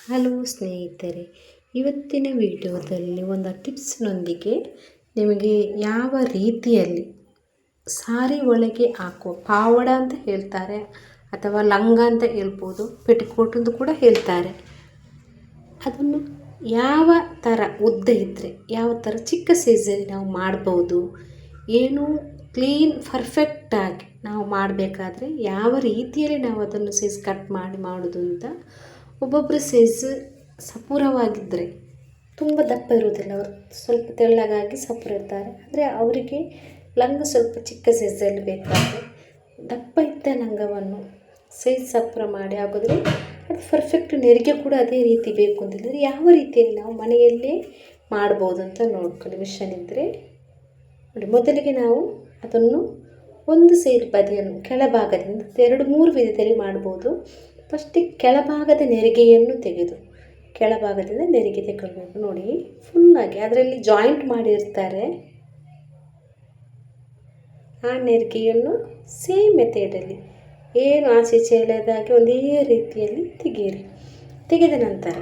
Hello ಸ್ನೇಹಿತರೆ, ಇವತ್ತಿನ ವಿಡಿಯೋದಲ್ಲಿ ಒಂದು ಟಿಪ್ಸ್ನೊಂದಿಗೆ ನಿಮಗೆ ಯಾವ ರೀತಿಯಲ್ಲಿ ಸಾರಿ ಒಳಗೆ ಹಾಕುವ ಪಾವಡ ಅಂತ ಹೇಳ್ತಾರೆ ಅಥವಾ ಲಂಗ ಅಂತ ಹೇಳ್ಬೋದು, ಪೆಟಿಕೋಟ್ ಅಂತ ಕೂಡ ಹೇಳ್ತಾರೆ. ಅದನ್ನು ಯಾವ ಥರ ಉದ್ದ ಇದ್ದರೆ ಯಾವ ಥರ ಚಿಕ್ಕ ಸೈಜಲ್ಲಿ ನಾವು ಮಾಡ್ಬೋದು, ಏನು ಕ್ಲೀನ್ ಪರ್ಫೆಕ್ಟಾಗಿ ನಾವು ಮಾಡಬೇಕಾದ್ರೆ ಯಾವ ರೀತಿಯಲ್ಲಿ ನಾವು ಅದನ್ನು ಸೈಜ್ ಕಟ್ ಮಾಡೋದು ಅಂತ. ಒಬ್ಬೊಬ್ಬರು ಸೈಜ್ ಸಪೂರವಾಗಿದ್ದರೆ ತುಂಬ ದಪ್ಪ ಇರುವುದಿಲ್ಲ, ಅವರು ಸ್ವಲ್ಪ ತೆಳ್ಳಗಾಗಿ ಸಪೂರ ಇರ್ತಾರೆ. ಆದರೆ ಅವರಿಗೆ ಲಂಗ ಸ್ವಲ್ಪ ಚಿಕ್ಕ ಸೈಜಲ್ಲಿ ಬೇಕಾದರೆ ದಪ್ಪ ಇದ್ದ ಲಂಗವನ್ನು ಸೈಜ್ ಸಪೂರ ಮಾಡಿ ಹಾಕಿದ್ರೆ ಅದು ಪರ್ಫೆಕ್ಟ್. ನೆರಿಗೆ ಕೂಡ ಅದೇ ರೀತಿ ಬೇಕು ಅಂತಿದ್ರೆ ಯಾವ ರೀತಿಯಲ್ಲಿ ನಾವು ಮನೆಯಲ್ಲೇ ಮಾಡ್ಬೋದು ಅಂತ ನೋಡ್ಕೊಳ್ಳಿ. ಮಿಷನ್ ಇದ್ದರೆ ನೋಡಿ, ಮೊದಲಿಗೆ ನಾವು ಅದನ್ನು ಒಂದು ಸೈಡ್ ಬದಿಯನ್ನು ಕೆಳಭಾಗದಿಂದ 2-3 ವಿಧದಲ್ಲಿ ಮಾಡ್ಬೋದು. ಫಸ್ಟಿಗೆ ಕೆಳಭಾಗದ ನೆರಿಗೆಯನ್ನು ತೆಗೆದು ಕೆಳಭಾಗದಿಂದ ನೆರಿಗೆ ತೆಗೊಳ್ಬೇಕು. ನೋಡಿ, ಫುಲ್ಲಾಗಿ ಅದರಲ್ಲಿ ಜಾಯಿಂಟ್ ಮಾಡಿರ್ತಾರೆ. ಆ ನೆರಿಗೆಯನ್ನು ಸೇಮ್ ಮೆಥಡಲ್ಲಿ ಏನು ಆಚೆ ಎಳೆದಾಗಿ ಒಂದೇ ರೀತಿಯಲ್ಲಿ ತೆಗೀರಿ. ತೆಗೆದ ನಂತರ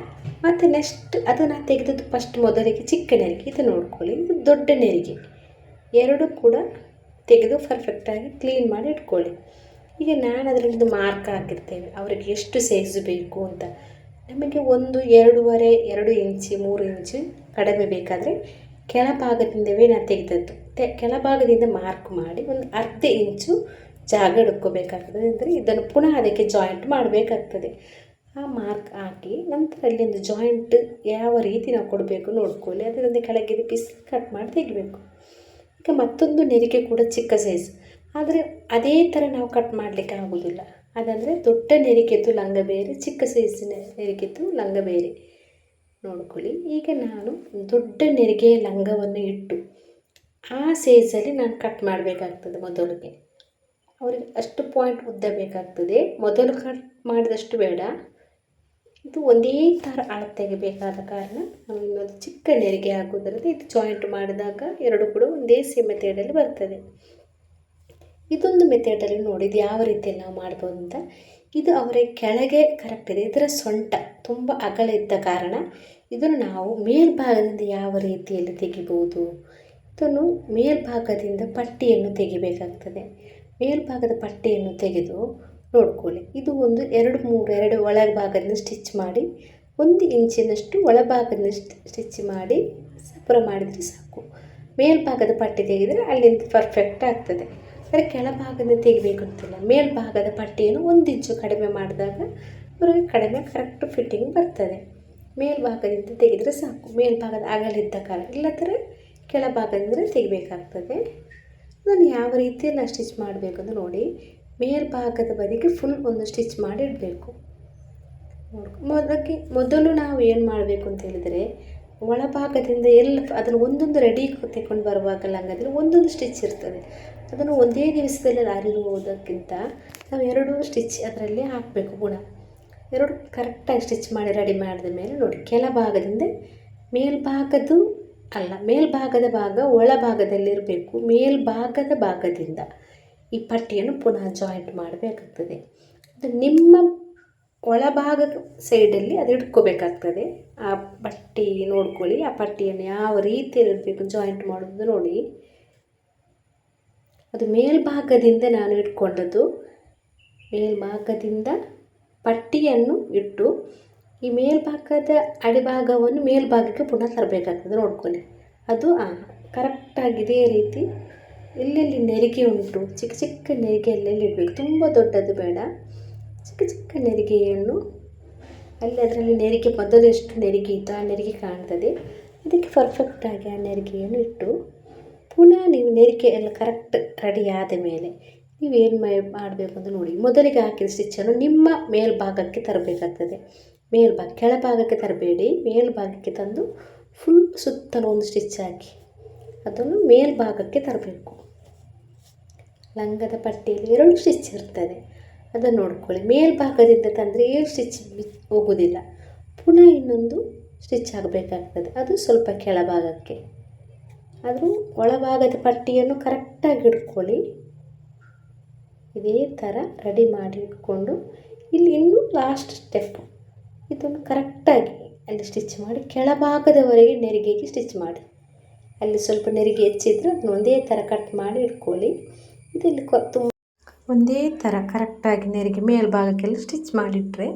ಮತ್ತು ನೆಕ್ಸ್ಟ್ ಅದನ್ನು ತೆಗೆದದ್ದು ಫಸ್ಟ್ ಮೊದಲಿಗೆ ಚಿಕ್ಕ ನೆರಿಗೆ, ಇದು ನೋಡ್ಕೊಳ್ಳಿ, ಇದು ದೊಡ್ಡ ನೆರಿಗೆ, ಎರಡೂ ಕೂಡ ತೆಗೆದು ಪರ್ಫೆಕ್ಟಾಗಿ ಕ್ಲೀನ್ ಮಾಡಿ ಇಟ್ಕೊಳ್ಳಿ. ಈಗ ನಾನು ಅದರಲ್ಲಿ ಮಾರ್ಕ್ ಹಾಕಿರ್ತೇವೆ ಅವರಿಗೆ ಎಷ್ಟು ಸೈಜ್ ಬೇಕು ಅಂತ. ನಮಗೆ 1, 2.5, 2 ಇಂಚು 3 ಇಂಚು ಕಡಿಮೆ ಬೇಕಾದರೆ ಕೆಳಭಾಗದಿಂದವೇ ನಾನು ತೆಗೆದದ್ದು ಕೆಳಭಾಗದಿಂದ ಮಾರ್ಕ್ ಮಾಡಿ ಒಂದು ಅರ್ಧ ಇಂಚು ಜಾಗ ಹಿಡ್ಕೋಬೇಕಾಗ್ತದೆ. ಅಂದರೆ ಇದನ್ನು ಪುನಃ ಅದಕ್ಕೆ ಜಾಯಿಂಟ್ ಮಾಡಬೇಕಾಗ್ತದೆ. ಆ ಮಾರ್ಕ್ ಹಾಕಿ ನಂತರ ಅಲ್ಲಿಂದ ಜಾಯಿಂಟ್ ಯಾವ ರೀತಿ ನಾವು ಕೊಡಬೇಕು ನೋಡ್ಕೊಳ್ಳಿ. ಅದರಿಂದ ಕೆಳಗೆ ಪೀಸ್ ಕಟ್ ಮಾಡಿ ತೆಗಿಬೇಕು. ಈಗ ಮತ್ತೊಂದು ನೆರಿಗೆ ಕೂಡ ಚಿಕ್ಕ ಸೈಜ್, ಆದರೆ ಅದೇ ಥರ ನಾವು ಕಟ್ ಮಾಡಲಿಕ್ಕೆ ಆಗೋದಿಲ್ಲ. ಅದಂದರೆ ದೊಡ್ಡ ನೆರಿಗೆದ್ದು ಲಂಗ ಬೇರೆ, ಚಿಕ್ಕ ಸೈಜಿನ ನೆರಿಗೆದ್ದು ಲಂಗ ಬೇರೆ ನೋಡ್ಕೊಳ್ಳಿ. ಈಗ ನಾನು ದೊಡ್ಡ ನೆರಿಗೆಯ ಲಂಗವನ್ನು ಇಟ್ಟು ಆ ಸೈಜಲ್ಲಿ ನಾನು ಕಟ್ ಮಾಡಬೇಕಾಗ್ತದೆ. ಮೊದಲಿಗೆ ಅವರಿಗೆ ಅಷ್ಟು ಪಾಯಿಂಟ್ ಉದ್ದ ಬೇಕಾಗ್ತದೆ. ಮೊದಲು ಕಟ್ ಮಾಡಿದಷ್ಟು ಬೇಡ, ಇದು ಒಂದೇ ಥರ ಅಳತೆಗೆ ಬೇಕಾದ ಕಾರಣ ನಾವು ಇನ್ನೊಂದು ಚಿಕ್ಕ ನೆರಿಗೆ ಹಾಕೋದ್ರಲ್ಲಿ ಇದು ಜಾಯಿಂಟ್ ಮಾಡಿದಾಗ ಎರಡು ಕೂಡ ಒಂದೇ ಸೇಮ್ ಮೆಥಡಲ್ಲಿ ಬರ್ತದೆ. ಇದೊಂದು ಮೆಥಡಲ್ಲಿ ನೋಡಿದ್ದು ಯಾವ ರೀತಿಯಲ್ಲಿ ನಾವು ಮಾಡ್ಬೋದು ಅಂತ. ಇದು ಅವರ ಕೆಳಗೆ ಕರೆಕ್ಟ್ ಇದೆ, ಇದರ ಸೊಂಟ ತುಂಬ ಅಗಲ ಇದ್ದ ಕಾರಣ ಇದನ್ನು ನಾವು ಮೇಲ್ಭಾಗದಿಂದ ಯಾವ ರೀತಿಯಲ್ಲಿ ತೆಗಿಬೋದು. ಇದನ್ನು ಮೇಲ್ಭಾಗದಿಂದ ಪಟ್ಟಿಯನ್ನು ತೆಗಿಬೇಕಾಗ್ತದೆ. ಮೇಲ್ಭಾಗದ ಪಟ್ಟಿಯನ್ನು ತೆಗೆದು ನೋಡ್ಕೊಳ್ಳಿ. ಇದು ಒಂದು 2 ಒಳಭಾಗದಿಂದ ಸ್ಟಿಚ್ ಮಾಡಿ 1 ಇಂಚಿನಷ್ಟು ಒಳಭಾಗದಿಂದ ಸ್ಟಿಚ್ ಮಾಡಿ ಸಪೂರ ಮಾಡಿದರೆ ಸಾಕು. ಮೇಲ್ಭಾಗದ ಪಟ್ಟಿ ತೆಗೆದರೆ ಅಲ್ಲಿಂದ ಪರ್ಫೆಕ್ಟ್ ಆಗ್ತದೆ. ಆದರೆ ಕೆಳಭಾಗದಿಂದ ತೆಗಿಬೇಕು ಅಂತಿಲ್ಲ. ಮೇಲ್ಭಾಗದ ಪಟ್ಟಿಯನ್ನು 1 ಇಂಚು ಕಡಿಮೆ ಮಾಡಿದಾಗ ಅವರಿಗೆ ಕಡಿಮೆ ಕರೆಕ್ಟ್ ಫಿಟ್ಟಿಂಗ್ ಬರ್ತದೆ. ಮೇಲ್ಭಾಗದಿಂದ ತೆಗೆದರೆ ಸಾಕು. ಮೇಲ್ಭಾಗದ ಅಗಲಿದ್ದ ಕಾರಣ, ಇಲ್ಲದ್ರೆ ಕೆಳಭಾಗದಿಂದ ತೆಗಿಬೇಕಾಗ್ತದೆ. ಅದನ್ನು ಯಾವ ರೀತಿಯಲ್ಲಿ ನಾವು ಸ್ಟಿಚ್ ಮಾಡಬೇಕು ಅಂತ ನೋಡಿ. ಮೇಲ್ಭಾಗದ ಬದಿಗೆ ಫುಲ್ ಒಂದು ಸ್ಟಿಚ್ ಮಾಡಿ ಇಡಬೇಕು. ಮೊದಲು ನಾವು ಏನು ಮಾಡಬೇಕು ಅಂತ ಹೇಳಿದರೆ, ಒಳಭಾಗದಿಂದ ಎಲ್ಲ ಅದನ್ನು ಒಂದೊಂದು ರೆಡಿ ತೆಗೊಂಡು ಬರುವಾಗ ಲಂಗದಲ್ಲಿ ಒಂದೊಂದು ಸ್ಟಿಚ್ ಇರ್ತದೆ. ಅದನ್ನು ಒಂದೇ ದಿವಸದಲ್ಲಿ ಅರಿಯುವುದಕ್ಕಿಂತ ನಾವು 2 ಸ್ಟಿಚ್ ಅದರಲ್ಲಿ ಹಾಕಬೇಕು. ಪುನಃ 2 ಕರೆಕ್ಟಾಗಿ ಸ್ಟಿಚ್ ಮಾಡಿ ರೆಡಿ ಮಾಡಿದ ಮೇಲೆ ನೋಡಿ, ಕೆಳಭಾಗದಿಂದ ಮೇಲ್ಭಾಗದ ಭಾಗ ಒಳಭಾಗದಲ್ಲಿರಬೇಕು. ಮೇಲ್ಭಾಗದ ಭಾಗದಿಂದ ಈ ಪಟ್ಟಿಯನ್ನು ಪುನಃ ಜಾಯಿಂಟ್ ಮಾಡಬೇಕಾಗ್ತದೆ. ಅದು ನಿಮ್ಮ ಒಳಭಾಗದ ಸೈಡಲ್ಲಿ ಅದು ಇಟ್ಕೋಬೇಕಾಗ್ತದೆ. ಆ ಪಟ್ಟಿ ನೋಡ್ಕೊಳ್ಳಿ, ಆ ಪಟ್ಟಿಯನ್ನು ಯಾವ ರೀತಿಯಲ್ಲಿ ಇಡಬೇಕು ಜಾಯಿಂಟ್ ಮಾಡೋದು ನೋಡಿ. ಅದು ಮೇಲ್ಭಾಗದಿಂದ ನಾನು ಇಟ್ಕೊಂಡದ್ದು. ಮೇಲ್ಭಾಗದಿಂದ ಪಟ್ಟಿಯನ್ನು ಇಟ್ಟು ಈ ಮೇಲ್ಭಾಗದ ಅಡಿಭಾಗವನ್ನು ಮೇಲ್ಭಾಗಕ್ಕೆ ಪುನಃ ತರಬೇಕಾಗ್ತದೆ. ನೋಡ್ಕೊಳ್ಳಿ, ಅದು ಕರೆಕ್ಟಾಗಿ ಇದೇ ರೀತಿ ಎಲ್ಲೆಲ್ಲಿ ನೆರಿಗೆ ಉಂಟು ಚಿಕ್ಕ ಚಿಕ್ಕ ನೆರಿಗೆ ಎಲ್ಲೆಲ್ಲಿ ಇಡಬೇಕು. ತುಂಬ ದೊಡ್ಡದು ಬೇಡ, ಚಿಕ್ಕ ಚಿಕ್ಕ ನೆರಿಗೆಯನ್ನು ಅದರಲ್ಲಿ ನೆರಿಗೆ ಮೊದಲು ಎಷ್ಟು ನೆರಿಗೆ ಇತ್ತು ಆ ನೆರಿಗೆ ಕಾಣ್ತದೆ, ಅದಕ್ಕೆ ಪರ್ಫೆಕ್ಟಾಗಿ ಆ ನೆರಿಗೆಯನ್ನು ಇಟ್ಟು ಪುನಃ ನೀವು ನೆರಿಗೆ ಎಲ್ಲ ಕರೆಕ್ಟ್ ರೆಡಿ ಆದ ಮೇಲೆ ನೀವೇನು ಮಾಡಬೇಕು ಅಂತ ನೋಡಿ. ಮೊದಲಿಗೆ ಹಾಕಿದ ಸ್ಟಿಚ್ಚನ್ನು ನಿಮ್ಮ ಮೇಲ್ಭಾಗಕ್ಕೆ ತರಬೇಕಾಗ್ತದೆ. ಕೆಳಭಾಗಕ್ಕೆ ತರಬೇಡಿ, ಮೇಲ್ಭಾಗಕ್ಕೆ ತಂದು ಫುಲ್ ಸುತ್ತಲೂ ಒಂದು ಸ್ಟಿಚ್ ಹಾಕಿ ಅದನ್ನು ಮೇಲ್ಭಾಗಕ್ಕೆ ತರಬೇಕು. ಲಂಗದ ಪಟ್ಟಿಯಲ್ಲಿ 2 ಸ್ಟಿಚ್ ಇರ್ತದೆ, ಅದನ್ನು ನೋಡ್ಕೊಳ್ಳಿ. ಮೇಲ್ಭಾಗದಿಂದ ತಂದರೆ 7 ಸ್ಟಿಚ್ ಹೋಗೋದಿಲ್ಲ, ಪುನಃ ಇನ್ನೊಂದು ಸ್ಟಿಚ್ ಆಗಬೇಕಾಗ್ತದೆ. ಅದು ಸ್ವಲ್ಪ ಕೆಳಭಾಗಕ್ಕೆ. ಆದರೂ ಒಳಭಾಗದ ಪಟ್ಟಿಯನ್ನು ಕರೆಕ್ಟಾಗಿ ಇಟ್ಕೊಳ್ಳಿ. ಇದೇ ಥರ ರೆಡಿ ಮಾಡಿ ಇಟ್ಕೊಂಡು ಇಲ್ಲಿ ಇನ್ನೂ ಲಾಸ್ಟ್ ಸ್ಟೆಪ್ ಇದನ್ನು ಕರೆಕ್ಟಾಗಿ ಅಲ್ಲಿ ಸ್ಟಿಚ್ ಮಾಡಿ ಕೆಳಭಾಗದವರೆಗೆ ನೆರಿಗೆಗೆ ಸ್ಟಿಚ್ ಮಾಡಿ. ಅಲ್ಲಿ ಸ್ವಲ್ಪ ನೆರಿಗೆ ಹೆಚ್ಚಿದ್ರೆ ಅದನ್ನು ಒಂದೇ ಥರ ಕಟ್ ಮಾಡಿ ಇಟ್ಕೊಳ್ಳಿ. ಇದರಲ್ಲಿ ತುಂಬ ಒಂದೇ ಥರ ಕರೆಕ್ಟಾಗಿ ನೆರಿಗೆ ಮೇಲ್ಭಾಗಕ್ಕೆಲ್ಲ ಸ್ಟಿಚ್ ಮಾಡಿಟ್ರೆ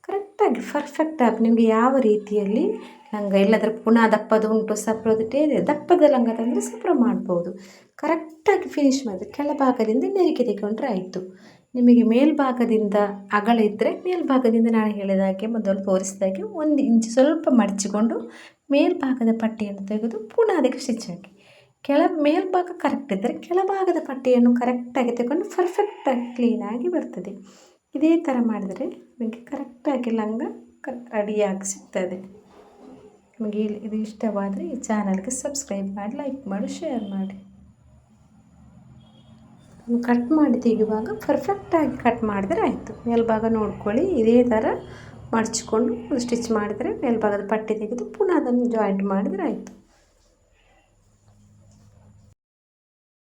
ಕರೆಕ್ಟಾಗಿ ಪರ್ಫೆಕ್ಟಾಗಿ ನಿಮಗೆ ಯಾವ ರೀತಿಯಲ್ಲಿ ಲಂಗ ಇಲ್ಲದ್ರೆ ಪುನಃ ದಪ್ಪದ ಉಂಟು ಸಪ್ರದಿಟ್ಟೇ ಇದೆ, ದಪ್ಪದ ಲಂಗ ತಂದರೆ ಸಪ್ರ ಮಾಡ್ಬೋದು. ಕರೆಕ್ಟಾಗಿ ಫಿನಿಶ್ ಮಾಡಿದ್ರೆ ಕೆಳಭಾಗದಿಂದ ನೆರಿಗೆ ತೆಗೊಂಡ್ರೆ ಆಯಿತು. ನಿಮಗೆ ಮೇಲ್ಭಾಗದಿಂದ ಅಗಲ ಇದ್ದರೆ ಮೇಲ್ಭಾಗದಿಂದ ನಾನು ಹೇಳಿದಾಗೆ ಮೊದಲು ತೋರಿಸಿದಾಗೆ 1 ಇಂಚ್ ಸ್ವಲ್ಪ ಮಡಚಿಕೊಂಡು ಮೇಲ್ಭಾಗದ ಪಟ್ಟಿಯನ್ನು ತೆಗೆದು ಪುನಃ ಅದಕ್ಕೆ ಸ್ಟಿಚ್ ಹಾಕಿ. ಮೇಲ್ಭಾಗ ಕರೆಕ್ಟ್ ಇದ್ದರೆ ಕೆಳಭಾಗದ ಪಟ್ಟಿಯನ್ನು ಕರೆಕ್ಟಾಗಿ ತಗೊಂಡು ಪರ್ಫೆಕ್ಟಾಗಿ ಕ್ಲೀನಾಗಿ ಬರ್ತದೆ. ಇದೇ ಥರ ಮಾಡಿದರೆ ನಿಮಗೆ ಕರೆಕ್ಟಾಗಿ ಲಂಗ ರೆಡಿಯಾಗಿ ಸಿಗ್ತದೆ. ನಿಮಗೆ ಇದು ಇಷ್ಟವಾದರೆ ಈ ಚಾನಲ್ಗೆ ಸಬ್ಸ್ಕ್ರೈಬ್ ಮಾಡಿ, ಲೈಕ್ ಮಾಡಿ, ಶೇರ್ ಮಾಡಿ. ಕಟ್ ಮಾಡಿ ತೆಗೆಯುವಾಗ ಪರ್ಫೆಕ್ಟಾಗಿ ಕಟ್ ಮಾಡಿದರೆ ಆಯಿತು. ಮೇಲ್ಭಾಗ ನೋಡ್ಕೊಳ್ಳಿ, ಇದೇ ಥರ ಮಡಚಿಕೊಂಡು ಸ್ಟಿಚ್ ಮಾಡಿದರೆ ಮೇಲ್ಭಾಗದ ಪಟ್ಟಿ ತೆಗೆದು ಪುನಃ ಅದನ್ನು ಜಾಯಿಂಟ್ ಮಾಡಿದರೆ ಆಯಿತು.